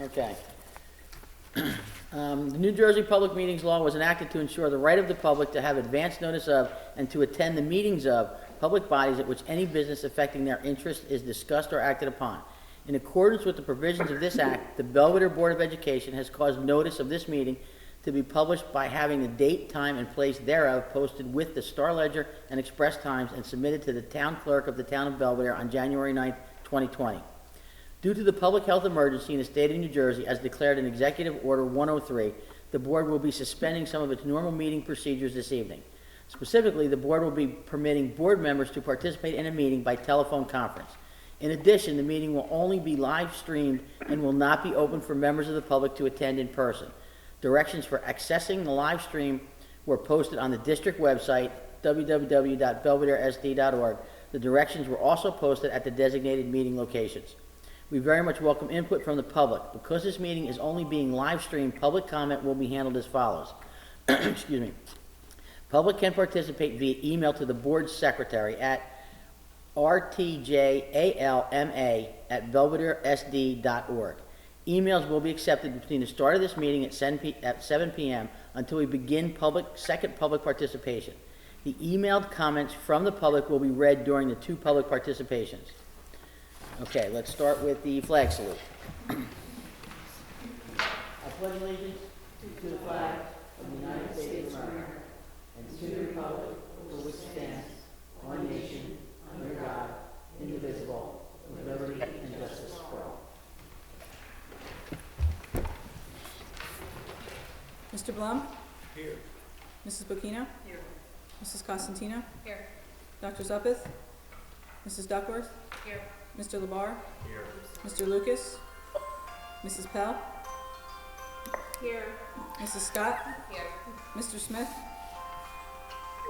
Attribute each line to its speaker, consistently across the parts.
Speaker 1: Okay. The New Jersey Public Meetings Law was enacted to ensure the right of the public to have advance notice of and to attend the meetings of public bodies at which any business affecting their interest is discussed or acted upon. In accordance with the provisions of this act, the Belvidere Board of Education has caused notice of this meeting to be published by having the date, time, and place thereof posted with the Star Ledger and Express Times and submitted to the town clerk of the town of Belvidere on January 9th, 2020. Due to the public health emergency in the state of New Jersey, as declared in Executive Order 103, the board will be suspending some of its normal meeting procedures this evening. Specifically, the board will be permitting board members to participate in a meeting by telephone conference. In addition, the meeting will only be live streamed and will not be open for members of the public to attend in person. Directions for accessing the live stream were posted on the district website, www.belvideresd.org. The directions were also posted at the designated meeting locations. We very much welcome input from the public. Because this meeting is only being live streamed, public comment will be handled as follows. Excuse me. Public can participate via email to the board secretary at rtjalma@belvideresd.org. Emails will be accepted between the start of this meeting at 7 p.m. until we begin second public participation. The emailed comments from the public will be read during the two public participations. Okay, let's start with the flag salute. I pledge allegiance to the flag of the United States of America and to the republic for which it stands, one nation, under God, indivisible, with liberty and justice for all.
Speaker 2: Mr. Blum? Here. Mrs. Bocchino? Here. Mrs. Costantino?
Speaker 3: Here.
Speaker 2: Dr. Zuppeth? Mrs. Duckworth?
Speaker 3: Here.
Speaker 2: Mr. Labar?
Speaker 4: Here.
Speaker 2: Mr. Lucas? Mrs. Pell?
Speaker 3: Here.
Speaker 2: Mrs. Scott?
Speaker 3: Here.
Speaker 2: Mr. Smith?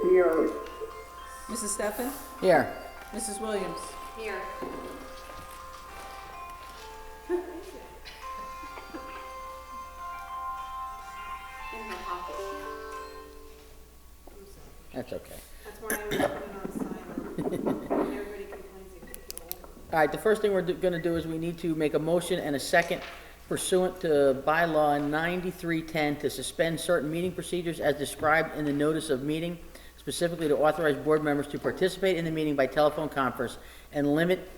Speaker 5: Here.
Speaker 2: Mrs. Steffen?
Speaker 1: Here.
Speaker 2: Mrs. Williams?
Speaker 3: Here. In my pocket.
Speaker 1: That's okay.
Speaker 3: That's why I was putting it on silent. Everybody complains they take it over.
Speaker 1: All right, the first thing we're going to do is we need to make a motion and a second pursuant to bylaw 9310 to suspend certain meeting procedures as described in the notice of meeting, specifically to authorize board members to participate in the meeting by telephone conference and limit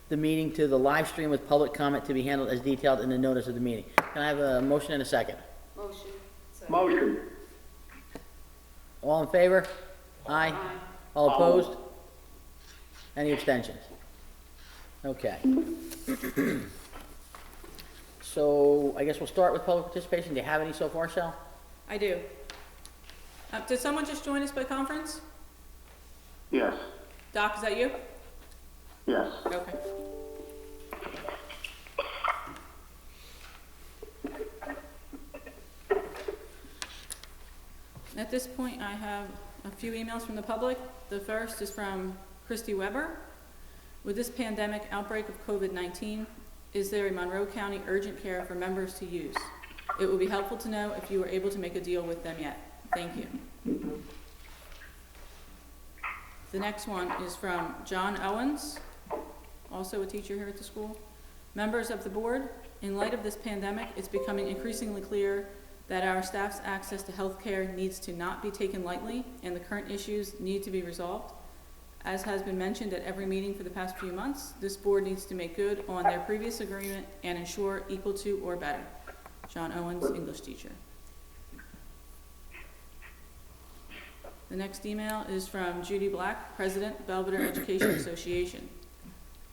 Speaker 1: the meeting to the live stream with public comment to be handled as detailed in the notice of the meeting. Can I have a motion and a second?
Speaker 3: Motion.
Speaker 5: Motion.
Speaker 1: All in favor? Aye.
Speaker 3: Aye.
Speaker 1: All opposed? Any abstentions? Okay. So I guess we'll start with public participation. Do you have any so far, Shel?
Speaker 2: I do. Did someone just join us by conference?
Speaker 5: Yes.
Speaker 2: Doc, is that you?
Speaker 5: Yes.
Speaker 2: Okay. At this point, I have a few emails from the public. The first is from Christy Weber. With this pandemic outbreak of COVID-19, is there a Monroe County urgent care for members to use? It would be helpful to know if you were able to make a deal with them yet. Thank you. The next one is from John Owens, also a teacher here at the school. Members of the board, in light of this pandemic, it's becoming increasingly clear that our staff's access to health care needs to not be taken lightly and the current issues need to be resolved. As has been mentioned at every meeting for the past few months, this board needs to make good on their previous agreement and ensure equal to or better. John Owens, English teacher. The next email is from Judy Black, President, Belvidere Education Association.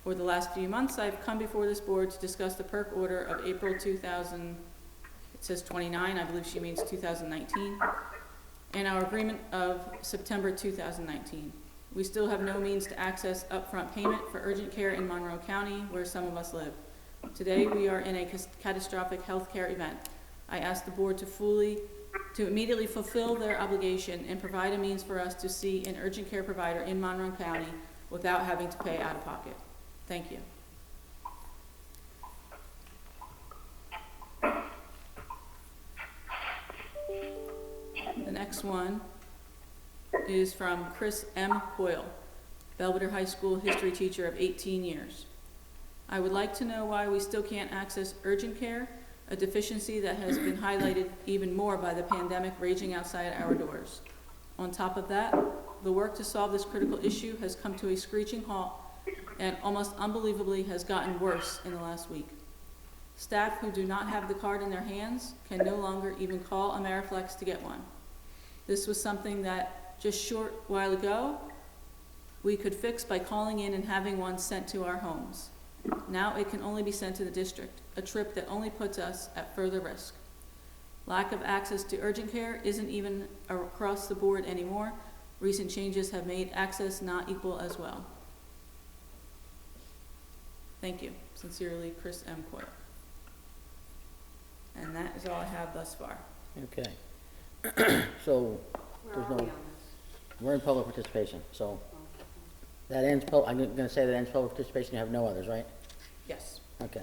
Speaker 2: For the last few months, I've come before this board to discuss the PERC order of April 2000, it says 29, I believe she means 2019, and our agreement of September 2019. We still have no means to access upfront payment for urgent care in Monroe County, where some of us live. Today, we are in a catastrophic health care event. I ask the board to immediately fulfill their obligation and provide a means for us to see an urgent care provider in Monroe County without having to pay out of pocket. Thank you. The next one is from Chris M. Coyle, Belvidere High School history teacher of 18 years. I would like to know why we still can't access urgent care a deficiency that has been highlighted even more by the pandemic raging outside our doors. On top of that, the work to solve this critical issue has come to a screeching halt and almost unbelievably has gotten worse in the last week. Staff who do not have the card in their hands can no longer even call Ameriflex to get one. This was something that just short while ago we could fix by calling in and having one sent to our homes. Now it can only be sent to the district, a trip that only puts us at further risk. Lack of access to urgent care isn't even across the board anymore. Recent changes have made access not equal as well. Thank you. Sincerely, Chris M. Coyle. And that is all I have thus far.
Speaker 1: Okay. So,
Speaker 3: Where
Speaker 1: there's
Speaker 3: are
Speaker 1: no,
Speaker 3: we on this?
Speaker 1: we're in public participation, so
Speaker 3: Oh,
Speaker 1: that ends, I'm gonna say that ends public participation, you have no others, right?
Speaker 2: Yes.
Speaker 1: Okay.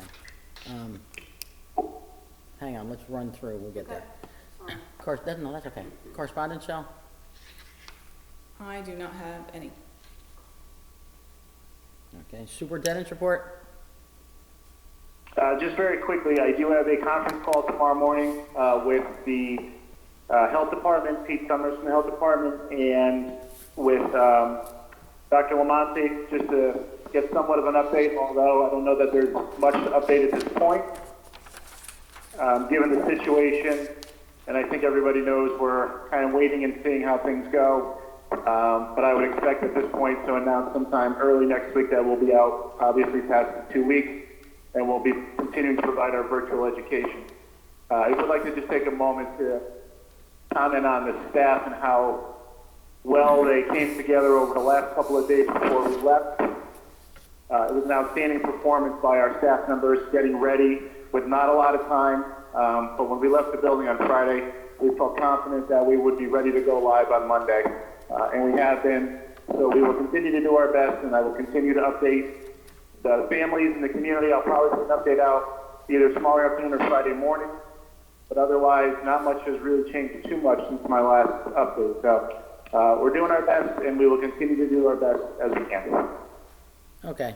Speaker 1: Hang on, let's run through, we'll get
Speaker 3: okay.
Speaker 1: there.
Speaker 3: Sorry.
Speaker 1: No, that's okay. Correspondence, Shell?
Speaker 2: I do not have any.
Speaker 1: Okay, superintendent's report?
Speaker 4: Just very quickly, I do have a conference call tomorrow morning with the Health Department, Pete Summers from the Health Department, and with Dr. Lamonte, just to get somewhat of an update, although I don't know that there's much to update at this point. Given the situation, and I think everybody knows we're kind of waiting and seeing how things go, but I would expect at this point to announce sometime early next week that we'll be out, obviously past the 2 weeks, and we'll be continuing to provide our virtual education. I would like to just take a moment to comment on the staff and how well they came together over the last couple of days before we left. It was an outstanding performance by our staff members, getting ready with not a lot of time, but when we left the building on Friday, we felt confident that we would be ready to go live on Monday, and we have been. So we will continue to do our best, and I will continue to update the families in the community. I'll probably put an update out either tomorrow afternoon or Friday morning, but otherwise not much has really changed too much since my last update. So we're doing our best, and we will continue to do our best as we can.
Speaker 1: Okay.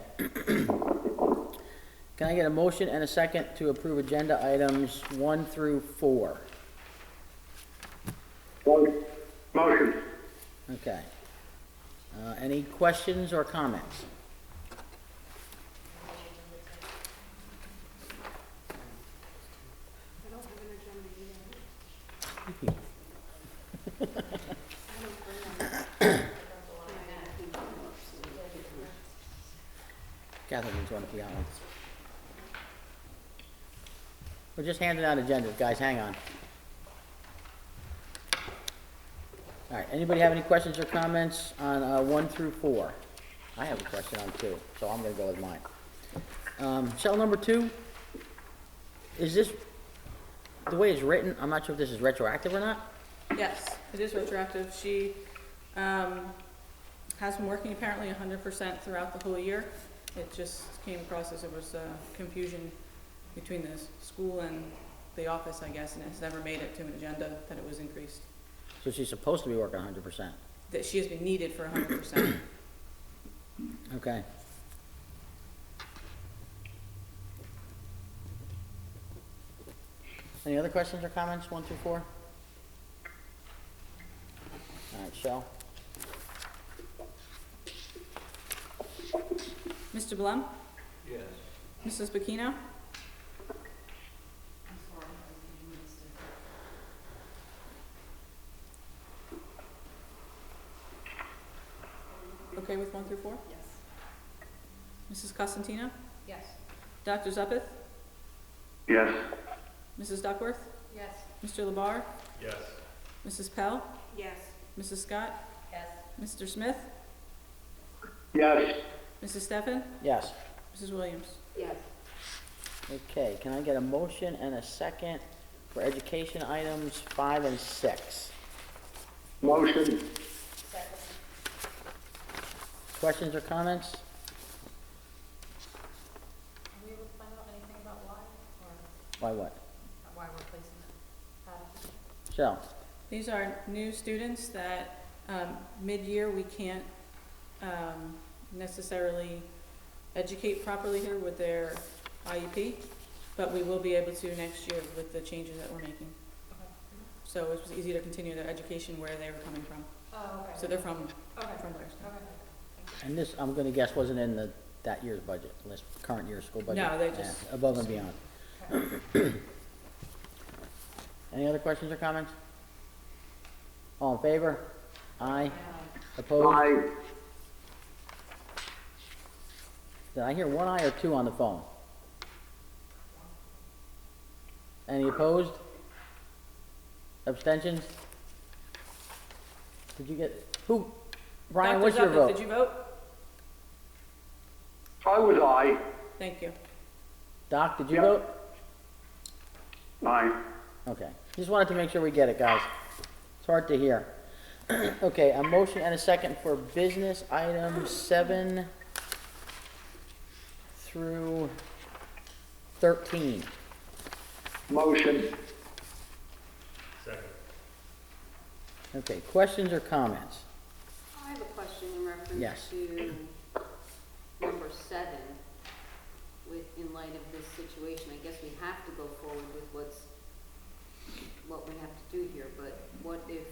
Speaker 1: Can I get a motion and a second to approve agenda items 1 through 4?
Speaker 5: Motion.
Speaker 1: Okay. Any questions or comments?
Speaker 3: I don't have an agenda either.
Speaker 1: Catherine's one if you got one. We're just handing out agendas, guys, hang on. All right, anybody have any questions or comments on 1 through 4? I have a question on 2, so I'm gonna go with mine. Shell number 2, is this, the way it's written, I'm not sure if this is retroactive or not?
Speaker 2: Yes, it is retroactive. She has been working apparently 100% throughout the whole year. It just came across as there was confusion between the school and the office, I guess, and it's never made it to an agenda that it was increased.
Speaker 1: So she's supposed to be working 100%.
Speaker 2: That she has been needed for 100%.
Speaker 1: Okay. Any other questions or comments, 1 through 4? All right, Shell?
Speaker 2: Mr. Blum?
Speaker 6: Yes.
Speaker 2: Mrs. Bikino? Okay with 1 through 4?
Speaker 3: Yes.
Speaker 2: Mrs. Costantino?
Speaker 3: Yes.
Speaker 2: Dr. Zuppeth?
Speaker 5: Yes.
Speaker 2: Mrs. Duckworth?
Speaker 3: Yes.
Speaker 2: Mr. Labar?
Speaker 6: Yes.
Speaker 2: Mrs. Pell?
Speaker 3: Yes.
Speaker 2: Mrs. Scott?
Speaker 3: Yes.
Speaker 2: Mr. Smith?
Speaker 5: Yes.
Speaker 2: Mrs. Steffen?
Speaker 1: Yes.
Speaker 2: Mrs. Williams?
Speaker 3: Yes.
Speaker 1: Okay, can I get a motion and a second for education items 5 and 6?
Speaker 5: Motion.
Speaker 1: Questions or comments?
Speaker 3: Are we able to find out anything about why, or
Speaker 1: Why what?
Speaker 3: why we're placing it?
Speaker 1: Shell?
Speaker 2: These are new students that mid-year we can't necessarily educate properly here with their IEP, but we will be able to next year with the changes that we're making. So it was easy to continue their education where they were coming from.
Speaker 3: Oh, okay.
Speaker 2: So they're from
Speaker 3: Okay.
Speaker 2: Blairstown.
Speaker 3: Okay.
Speaker 1: And this, I'm gonna guess, wasn't in that year's budget, unless current year's school budget?
Speaker 2: No, they
Speaker 1: Yeah,
Speaker 2: just-
Speaker 1: above and beyond. Any other questions or comments? All in favor? Aye. Opposed?
Speaker 5: Aye.
Speaker 1: Did I hear one aye or two on the phone? Any opposed? Abstentions? Did you get, who? Brian,
Speaker 2: Dr.
Speaker 1: what's your
Speaker 2: Zuppeth,
Speaker 1: vote?
Speaker 2: did you vote?
Speaker 5: I was aye.
Speaker 2: Thank you.
Speaker 1: Doc, did you
Speaker 5: Yep.
Speaker 1: vote?
Speaker 5: Aye.
Speaker 1: Okay, just wanted to make sure we get it, guys. It's hard to hear. Okay, a motion and a second for business items 7 through 13.
Speaker 5: Motion.
Speaker 1: Okay, questions or comments?
Speaker 6: I have a question in reference
Speaker 1: Yes.
Speaker 6: to number 7. In light of this situation, I guess we have to go forward with what we have to do here, but what if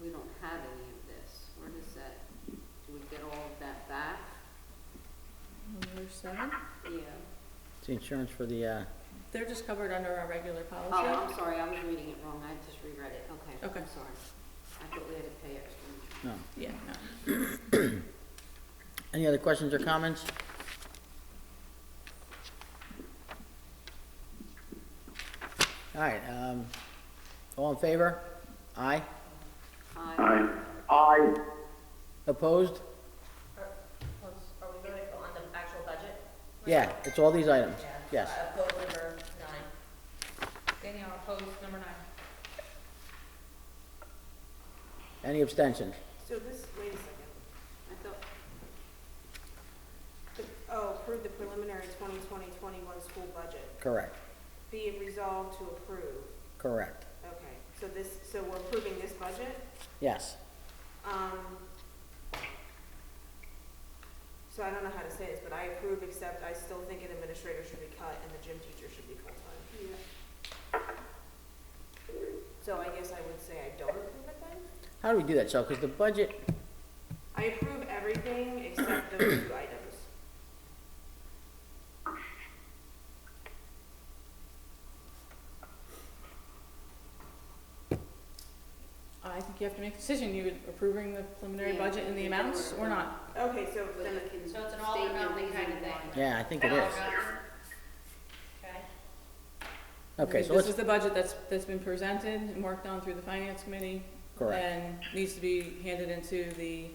Speaker 6: we don't have any of this? Where does that, do we get all of that back?
Speaker 2: Number 7?
Speaker 6: Yeah.
Speaker 1: It's the insurance for the,
Speaker 2: They're just covered under our regular
Speaker 6: Oh,
Speaker 2: policy.
Speaker 6: I'm sorry, I was reading it wrong, I just reread it, okay.
Speaker 2: Okay.
Speaker 6: I'm sorry. I thought we had to pay extra.
Speaker 1: no.
Speaker 2: Yeah, no.
Speaker 1: Any other questions or comments? All right, all in favor? Aye.
Speaker 5: Aye. Aye.
Speaker 1: Opposed?
Speaker 7: Are we voting on the actual budget?
Speaker 1: Yeah, it's all these items, yes.
Speaker 7: Vote number 9.
Speaker 3: Danielle opposed, number 9.
Speaker 1: Any abstentions?
Speaker 3: So this, wait a second.
Speaker 6: I thought,
Speaker 3: Approve the preliminary 2020-21 school budget.
Speaker 1: Correct,
Speaker 3: Be it resolved to approve.
Speaker 1: correct,
Speaker 3: Okay, so we're approving this budget?
Speaker 1: yes.
Speaker 3: So I don't know how to say this, but I approve, except I still think an administrator should be cut and the gym teacher should be full-time. So I guess I would say I don't approve it then?
Speaker 1: How do we do that, Shel? Because the budget,
Speaker 3: I approve everything except those 2 items.
Speaker 2: I think you have to make a decision. You approving the preliminary
Speaker 6: Yeah,
Speaker 2: budget and the amounts or not?
Speaker 3: Okay, so
Speaker 6: but
Speaker 3: then,
Speaker 6: you can
Speaker 7: So it's an all or
Speaker 6: state your
Speaker 7: nothing kind of
Speaker 6: reason
Speaker 7: thing.
Speaker 6: why.
Speaker 1: yeah, I think it is.
Speaker 7: Okay.
Speaker 1: Okay, so
Speaker 2: This
Speaker 1: let's,
Speaker 2: is the budget that's been presented and worked on through the finance committee.
Speaker 1: correct.
Speaker 2: And needs to be handed into the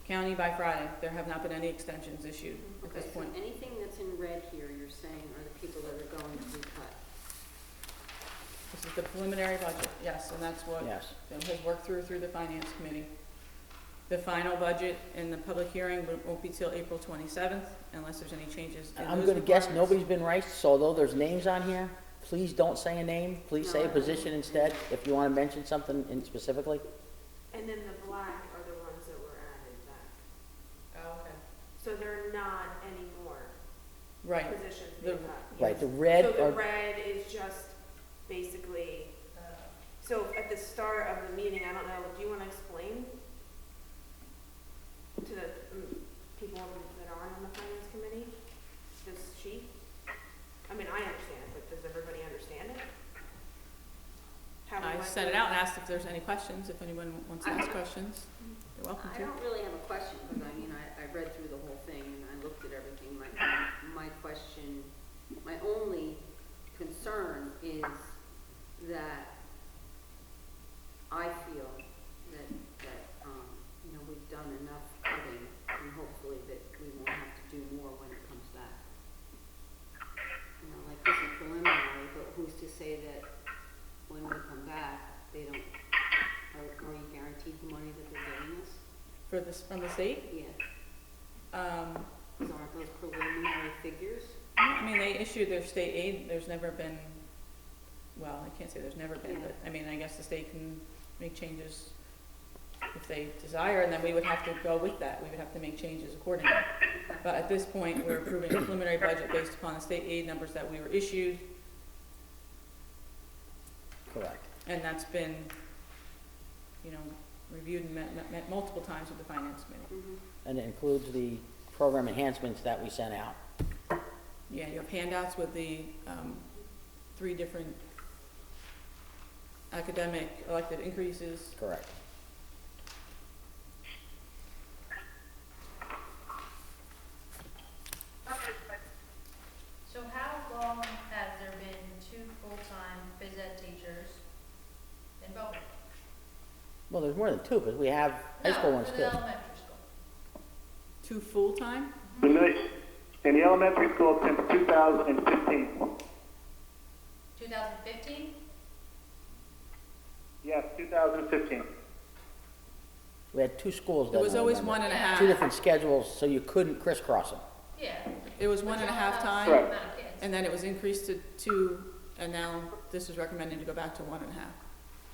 Speaker 2: county by Friday. There have not been any extensions issued at
Speaker 6: Okay,
Speaker 2: this
Speaker 6: so
Speaker 2: point.
Speaker 6: anything that's in red here, you're saying are the people that are going to be cut?
Speaker 2: This is the preliminary budget, yes, and that's what
Speaker 1: Yes,
Speaker 2: has worked through the finance committee. The final budget and the public hearing won't be till April 27th unless there's any changes in
Speaker 1: I'm
Speaker 2: those
Speaker 1: gonna guess
Speaker 2: requirements.
Speaker 1: nobody's been right, so although there's names on here, please don't say a name, please say a position instead, if you wanna mention something in specifically.
Speaker 3: and then the black are the ones that were added back.
Speaker 7: Oh, okay.
Speaker 3: So there are not any more
Speaker 2: Right,
Speaker 3: positions
Speaker 2: The-
Speaker 3: being cut.
Speaker 1: Right, the red
Speaker 3: So the
Speaker 1: are,
Speaker 3: red is just basically, so at the start of the meeting, I don't know, do you want to explain to the people that aren't on the finance committee, this sheet? I mean, I understand it, but does everybody understand it? How we
Speaker 2: I
Speaker 3: went
Speaker 2: sent it
Speaker 3: through
Speaker 2: out and asked if there's any questions, if anyone wants to ask questions, you're welcome
Speaker 6: I
Speaker 2: to.
Speaker 6: don't really have a question, because I mean, I read through the whole thing and I looked at everything. My question, my only concern is that I feel that, we've done enough cutting and hopefully that we won't have to do more when it comes back. Like this is preliminary, but who's to say that when we come back, they don't, are you guaranteed the money that they're getting us?
Speaker 2: For this, from the state,
Speaker 6: Yeah,
Speaker 2: um,
Speaker 6: because aren't those preliminary figures?
Speaker 2: I mean, they issued their state aid, there's never been, well, I can't say there's never been,
Speaker 6: Yeah.
Speaker 2: but, I mean, I guess the state can make changes if they desire, and then we would have to go with that. We would have to make changes accordingly. But at this point, we're approving a preliminary budget based upon the state aid numbers that we were issued,
Speaker 1: Correct.
Speaker 2: and that's been, reviewed and met multiple times with the finance committee.
Speaker 1: And it includes the program enhancements that we sent out.
Speaker 2: Yeah, you have handouts with the 3 different academic elective increases.
Speaker 1: Correct.
Speaker 7: So how long has there been 2 full-time phys ed teachers in Belvidere?
Speaker 1: Well, there's more than 2, because we have high school
Speaker 7: No,
Speaker 1: ones
Speaker 7: for
Speaker 1: too.
Speaker 7: the elementary school.
Speaker 2: 2 full-time?
Speaker 4: In the elementary school since 2015.
Speaker 7: 2015?
Speaker 4: Yes, 2015.
Speaker 1: We had 2 schools.
Speaker 2: There was
Speaker 1: doesn't
Speaker 2: always
Speaker 1: remember.
Speaker 2: 1.5.
Speaker 1: 2 different schedules, so you couldn't crisscross them.
Speaker 7: Yeah.
Speaker 2: It was 1.5 time,
Speaker 4: Correct.
Speaker 7: Amount of kids.
Speaker 2: and then it was increased to 2, and now this is recommended to go back to 1.5.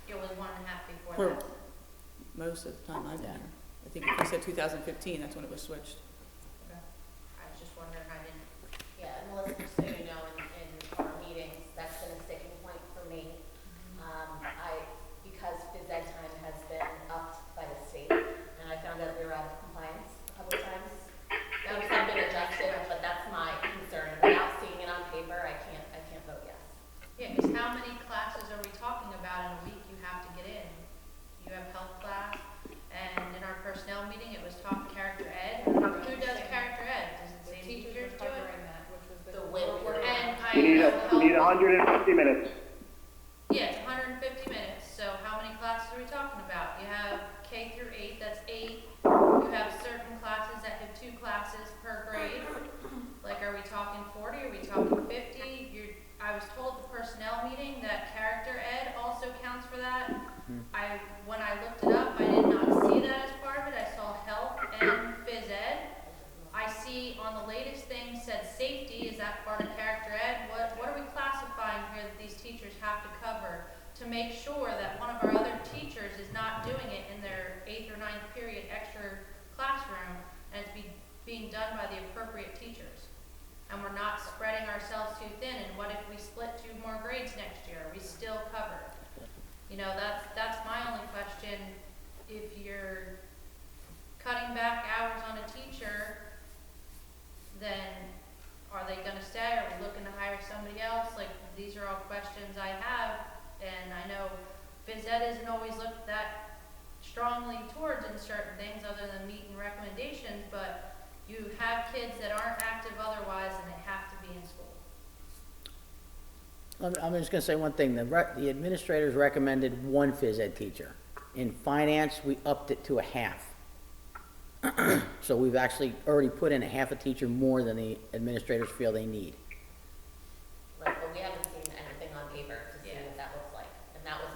Speaker 7: It was 1.5 before
Speaker 2: For
Speaker 7: that.
Speaker 2: most of the time I've been
Speaker 1: Yeah.
Speaker 2: here. I think if you said 2015, that's when it was switched.
Speaker 7: Okay. I was just wondering, I didn't,
Speaker 8: Yeah, and Melissa, just so you know, in our meetings, that's been a sticking point for me. Because phys ed time has been upped by the state, and I found out we were out of compliance a couple of times. Things have been adjusted, but that's my concern. Without seeing it on paper, I can't vote yes.
Speaker 7: yeah, because how many classes are we talking about in a week you have to get in? You have health class, and in our personnel meeting, it was taught character ed. Who does character ed? Does it say teachers do it?
Speaker 8: The way we were.
Speaker 7: And I
Speaker 4: You need,
Speaker 7: know
Speaker 4: you need
Speaker 7: health-
Speaker 4: 150 minutes.
Speaker 7: Yeah, it's 150 minutes, so how many classes are we talking about? You have K through 8, that's 8. You have certain classes that have 2 classes per grade. Like, are we talking 40, are we talking 50? I was told at the personnel meeting that character ed also counts for that. When I looked it up, I did not see that as part of it. I saw health and phys ed. I see on the latest thing said safety, is that part of character ed? What are we classifying here that these teachers have to cover to make sure that one of our other teachers is not doing it in their 8th or 9th period extra classroom, and it's being done by the appropriate teachers? And we're not spreading ourselves too thin, and what if we split 2 more grades next year? Are we still covered? That's my only question. If you're cutting back hours on a teacher, then are they gonna stay? Are we looking to hire somebody else? Like, these are all questions I have, and I know phys ed isn't always looked that strongly towards in certain things other than meeting recommendations, but you have kids that aren't active otherwise and they have to be in school.
Speaker 1: I'm just gonna say one thing, the administrators recommended 1 phys ed teacher. In finance, we upped it to a half. So we've actually already put in a half a teacher more than the administrators feel they need.
Speaker 8: Right, but we haven't seen anything on paper to see
Speaker 7: Yeah.
Speaker 8: what that looks like. And that was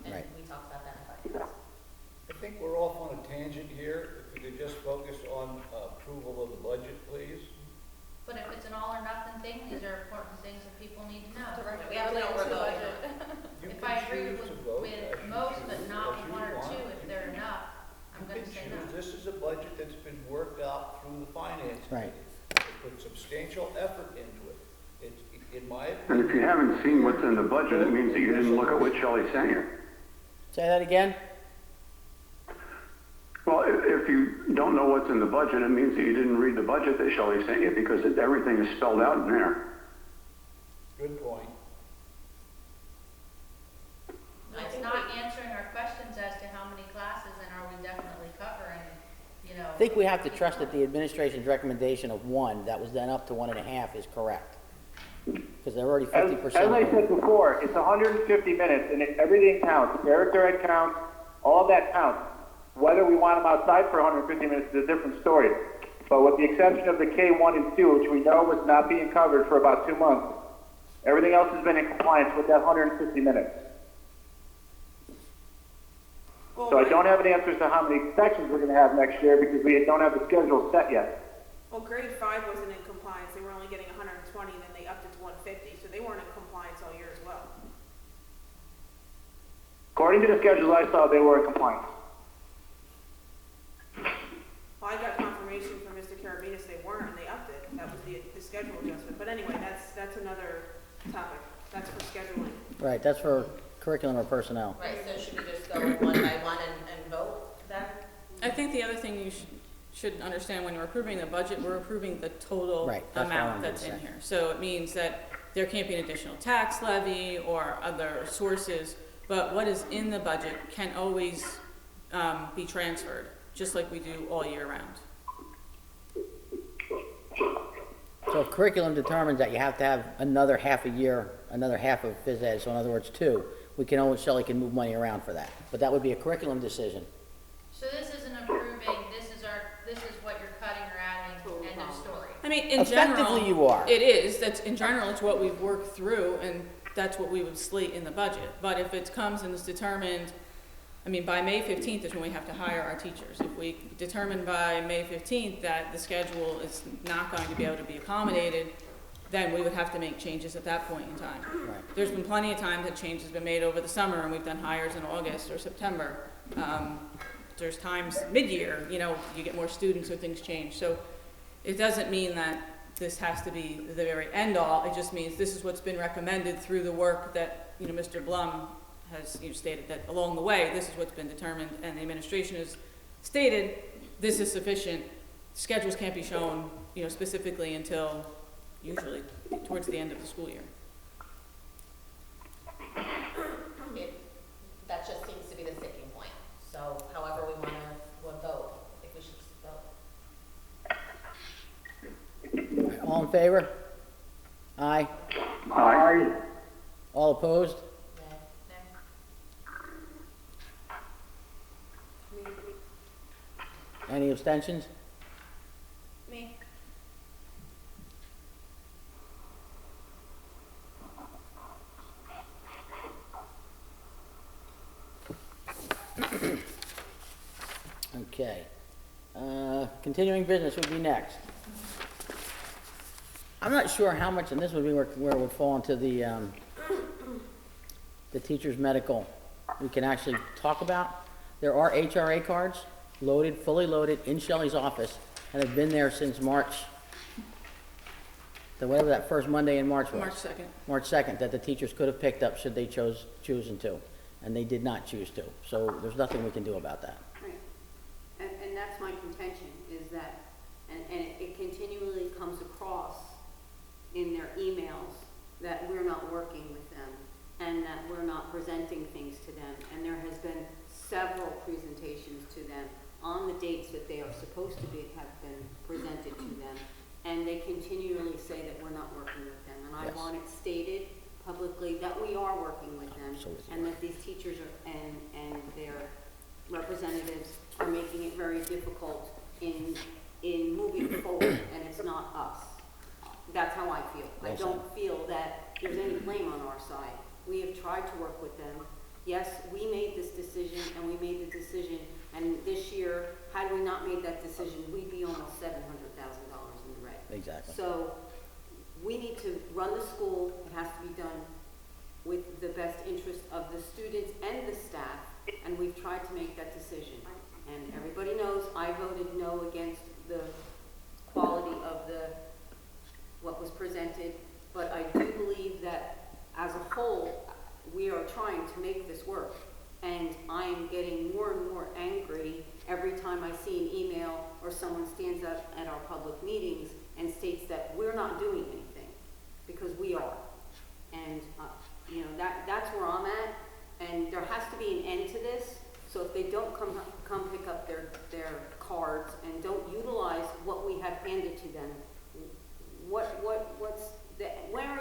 Speaker 8: and
Speaker 1: Right.
Speaker 8: we talked about that in finance.
Speaker 9: I think we're off on a tangent here. If we could just focus on approval of the budget, please.
Speaker 7: But if it's an all or nothing thing, these are important things that people need to know.
Speaker 3: We have to know we're voting on it.
Speaker 9: You
Speaker 7: If
Speaker 9: can
Speaker 7: I agree
Speaker 9: choose
Speaker 7: with,
Speaker 9: to vote
Speaker 7: with
Speaker 9: as you
Speaker 7: most,
Speaker 9: choose,
Speaker 7: but not
Speaker 9: as you
Speaker 7: 1 or
Speaker 9: want.
Speaker 7: 2, if they're enough, I'm
Speaker 9: You
Speaker 7: gonna
Speaker 9: can
Speaker 7: say
Speaker 9: choose.
Speaker 7: no.
Speaker 9: This is a budget that's been worked out through the finance
Speaker 1: Right.
Speaker 9: committee. They put substantial effort into it. It's, in my
Speaker 5: And
Speaker 9: opinion.
Speaker 5: if you haven't seen what's in the budget, it means that you didn't look at what Shelley sent you.
Speaker 1: Say that again?
Speaker 5: Well, if you don't know what's in the budget, it means that you didn't read the budget that Shelley sent you, because everything is spelled out in there.
Speaker 9: Good point.
Speaker 7: It's not answering our questions as to how many classes and are we definitely covering,
Speaker 1: I think we have to trust that the administration's recommendation of 1, that was then up to 1.5, is correct. Because they're already
Speaker 4: As
Speaker 1: 50%.
Speaker 4: I said before, it's 150 minutes, and everything counts. Character ed counts, all of that counts. Whether we want them outside for 150 minutes is a different story. But with the exception of the K1 and 2, which we know was not being covered for about 2 months, everything else has been in compliance with that 150 minutes.
Speaker 3: Well,
Speaker 4: So I don't have an answer as to how many sections we're going to have next year, because we don't have the schedule set yet.
Speaker 3: Well, grade 5 wasn't in compliance, they were only getting 120, then they upped it to 150, so they weren't in compliance all year as well.
Speaker 4: According to the schedules I saw, they were in compliance.
Speaker 3: confirmation from Mr. Karavinas they weren't, and they upped it. That was the schedule adjustment. But anyway, that's another topic. That's for scheduling.
Speaker 1: Right, that's for curriculum or personnel.
Speaker 8: Right, so should we just go one by one and vote then?
Speaker 2: I think the other thing you should understand when you're approving the budget, we're approving the total
Speaker 1: Right, that's what I
Speaker 2: amount
Speaker 1: wanted to
Speaker 2: that's in
Speaker 1: say.
Speaker 2: here. So it means that there can't be an additional tax levy or other sources, but what is in the budget can always be transferred, just like we do all year round.
Speaker 1: So if curriculum determines that you have to have another half a year, another half of phys ed, so in other words, 2, we can always, Shelley can move money around for that. But that would be a curriculum decision.
Speaker 7: So this isn't approving, this is what you're cutting or adding, end of story.
Speaker 2: I mean, in general.
Speaker 1: Effectively, you are.
Speaker 2: It is, in general, it's what we've worked through, and that's what we would slate in the budget. But if it comes and is determined, I mean, by May 15th is when we have to hire our teachers. If we determine by May 15th that the schedule is not going to be able to be accommodated, then we would have to make changes at that point in time.
Speaker 1: Right.
Speaker 2: There's been plenty of time that change has been made over the summer, and we've done hires in August or September. There's times mid-year, you know, you get more students or things change. So it doesn't mean that this has to be the very end all. It just means this is what's been recommended through the work that, you know, Mr. Blum has, you know, stated that along the way, this is what's been determined, and the administration has stated this is sufficient. Schedules can't be shown, you know, specifically until usually towards the end of the school year.
Speaker 8: That just seems to be the sticking point. So however we want to vote, I think we should just vote.
Speaker 1: All in favor? Aye.
Speaker 5: Aye.
Speaker 1: All opposed? Any abstentions?
Speaker 3: Me.
Speaker 1: Okay. Continuing business would be next. I'm not sure how much, and this would be where it would fall into the teacher's medical, we can actually talk about. There are HRA cards, loaded, fully loaded, in Shelley's office, and have been there since March, whatever that first Monday in March was.
Speaker 2: March 2nd.
Speaker 1: March 2nd, that the teachers could have picked up should they chosen to, and they did not choose to. So there's nothing we can do about that.
Speaker 6: Right. And that's my contention, is that, and it continually comes across in their emails that we're not working with them and that we're not presenting things to them. And there has been several presentations to them on the dates that they are supposed to have been presented to them. And they continually say that we're not working with them. And I
Speaker 1: Yes.
Speaker 6: want it stated publicly that we are working with them,
Speaker 1: Absolutely.
Speaker 6: and that these teachers are, and their representatives are making it very difficult in moving forward, and it's not us. That's how I feel. I
Speaker 1: Well said.
Speaker 6: don't feel that there's any blame on our side. We have tried to work with them. Yes, we made this decision, and we made the decision, and this year, had we not made that decision, we'd be almost $700,000 in the red.
Speaker 1: Exactly.
Speaker 6: So we need to run the school. It has to be done with the best interest of the students and the staff, and we've tried to make that decision. And everybody knows I voted no against the quality of what was presented, but I do believe that as a whole, we are trying to make this work. And I am getting more and more angry every time I see an email or someone stands up at our public meetings and states that we're not doing anything, because we are. And, you know, that's where I'm at, and there has to be an end to this. So if they don't come pick up their cards and don't utilize what we have handed to them, where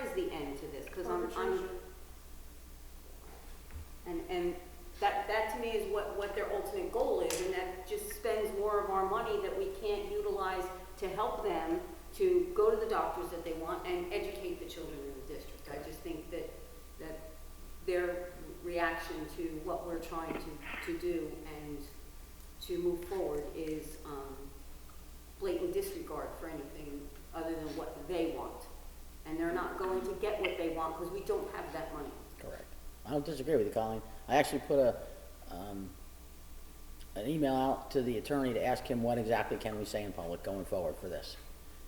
Speaker 6: is the end to this? Because and that to me is what their ultimate goal is, and that just spends more of our money that we can't utilize to help them to go to the doctors that they want and educate the children in the district. I just think that their reaction to what we're trying to do and to move forward is blatant disregard for anything other than what they want. And they're not going to get what they want because we don't have that money.
Speaker 1: Correct. I don't disagree with you, Colleen. I actually put an email out to the attorney to ask him what exactly can we say in public going forward for this.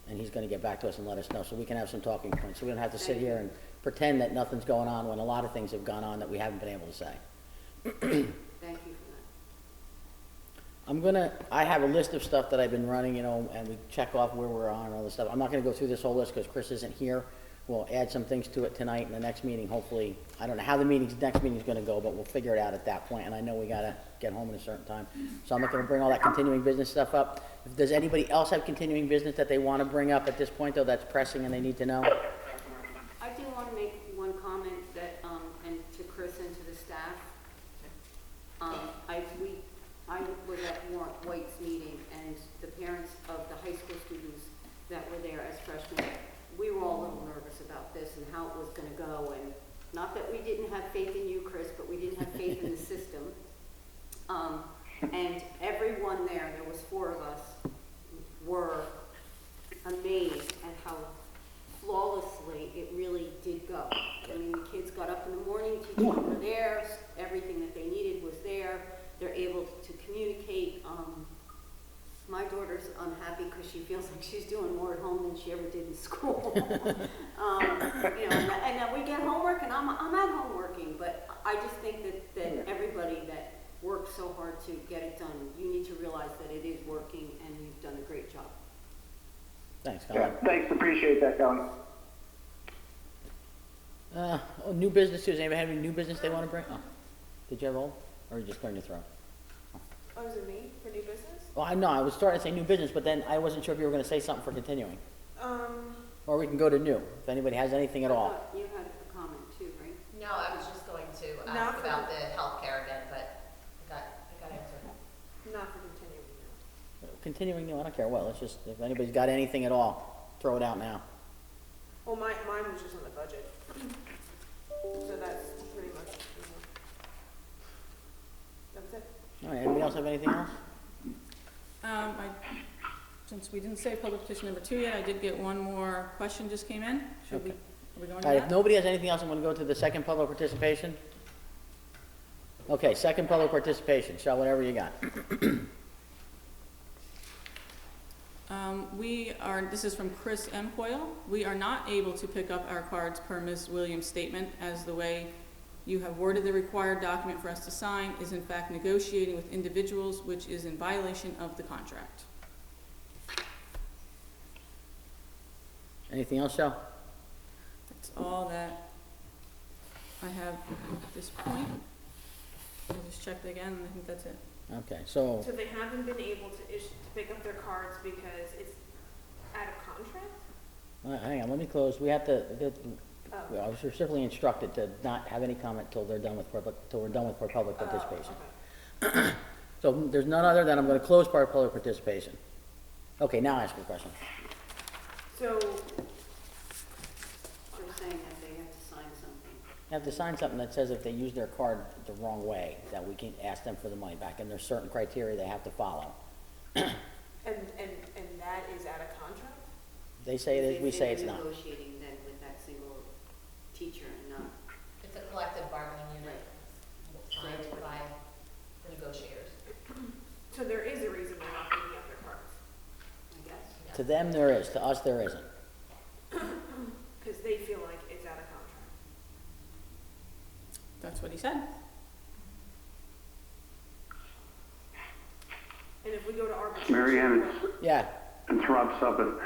Speaker 1: And he's gonna get back to us and let us know, so we can have some talking points, so we don't have to sit here and pretend that nothing's going on when a lot of things have gone on that we haven't been able to say.
Speaker 6: Thank you for that.
Speaker 1: I have a list of stuff that I've been running, and we check off where we're on and all this stuff. I'm not gonna go through this whole list because Chris isn't here. We'll add some things to it tonight in the next meeting, hopefully. I don't know how the next meeting's gonna go, but we'll figure it out at that point, and I know we gotta get home at a certain time. So I'm not gonna bring all that continuing business stuff up. Does anybody else have continuing business that they wanna bring up at this point, though, that's pressing and they need to know?
Speaker 6: I do want to make one comment that, and to Chris and to the staff. I was at Warren White's meeting, and the parents of the high school students that were there as freshmen, we were all a little nervous about this and how it was gonna go, and not that we didn't have faith in you, Chris, but we didn't have faith in the system. And everyone there was 4 of us, were amazed at how flawlessly it really did go. I mean, the kids got up in the morning, teachers were there, everything that they needed was there. They're able to communicate. My daughter's unhappy because she feels like she's doing more at home than she ever did in school. And we get homework, and I'm at home working, but I just think that everybody that works so hard to get it done, you need to realize that it is working, and you've done a great job.
Speaker 1: Thanks, Colin.
Speaker 4: Yeah, thanks, appreciate that, Colin.
Speaker 1: New business, does anybody have any new business they wanna bring? Oh, did you have old, or are you just clearing your throat?
Speaker 3: Oh, is it me for new business?
Speaker 1: Well, I know, I was starting to say new business, but then I wasn't sure if you were gonna say something for continuing. Or we can go to new, if anybody has anything at all.
Speaker 6: You had a comment too, right?
Speaker 8: No, I was just going to
Speaker 3: Not
Speaker 8: ask
Speaker 3: for
Speaker 8: about the healthcare again, but I got answered.
Speaker 3: Not for continuing now.
Speaker 1: Continuing new, I don't care what, let's just, if anybody's got anything at all, throw it out now.
Speaker 3: Well, mine was just on the budget. So that's pretty much, that's it.
Speaker 1: All right, anybody else have anything else?
Speaker 2: Since we didn't say public petition number 2 yet, I did get one more question just came in. Are we going
Speaker 1: All
Speaker 2: to
Speaker 1: right, if
Speaker 2: that?
Speaker 1: nobody has anything else, I'm gonna go to the second public participation. Okay, second public participation, Shel, whatever you got.
Speaker 2: This is from Chris M. Coyle. We are not able to pick up our cards per Ms. Williams' statement, as the way you have worded the required document for us to sign is in fact negotiating with individuals, which is in violation of the contract.
Speaker 1: Anything else, Shel?
Speaker 2: That's all that I have at this point. I'll just check it again, and I think that's it.
Speaker 1: Okay, so,
Speaker 3: So they haven't been able to pick up their cards because it's out of contract?
Speaker 1: hang on, let me close, we have to,
Speaker 3: Oh.
Speaker 1: I was specifically instructed to not have any comment till we're done with public participation.
Speaker 3: Okay.
Speaker 1: So there's none other than I'm gonna close public participation. Okay, now ask your question.
Speaker 3: So,
Speaker 6: They're saying that they have to sign something.
Speaker 1: They have to sign something that says if they use their card the wrong way, that we can ask them for the money back, and there's certain criteria they have to follow.
Speaker 3: and that is out of contract?
Speaker 1: They say it is, we say it's
Speaker 6: They're
Speaker 1: not.
Speaker 6: negotiating then with that single teacher and not.
Speaker 8: It's a collective bargaining unit signed by the negotiators.
Speaker 3: So there is a reason they're not picking up their cards?
Speaker 6: I guess.
Speaker 1: To them there is, to us there isn't.
Speaker 3: Because they feel like it's out of contract.
Speaker 2: That's what he said.
Speaker 3: And if we go to arbitration.
Speaker 5: Mary Ann,
Speaker 1: Yeah,
Speaker 5: it's Rob Suppet.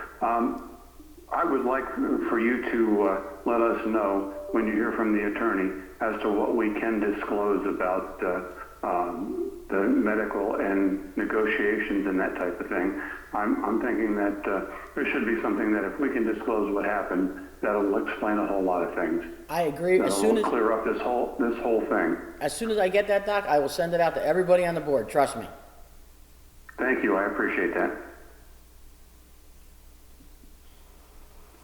Speaker 5: I would like for you to let us know when you hear from the attorney as to what we can disclose about the medical and negotiations and that type of thing. I'm thinking that there should be something that if we can disclose what happened, that'll explain a whole lot of things.
Speaker 1: I agree.
Speaker 5: That'll clear up this whole thing.
Speaker 1: As soon as I get that, Doc, I will send it out to everybody on the board, trust me.
Speaker 5: Thank you, I appreciate that.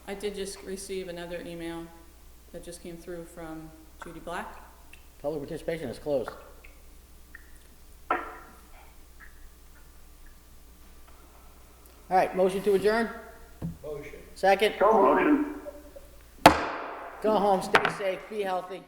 Speaker 2: I did just receive another email that just came through from Judy Black.
Speaker 1: Public participation is closed. All right, motion to adjourn?
Speaker 9: Motion.
Speaker 1: Second?
Speaker 5: Motion.
Speaker 1: Go home, stay safe, be healthy.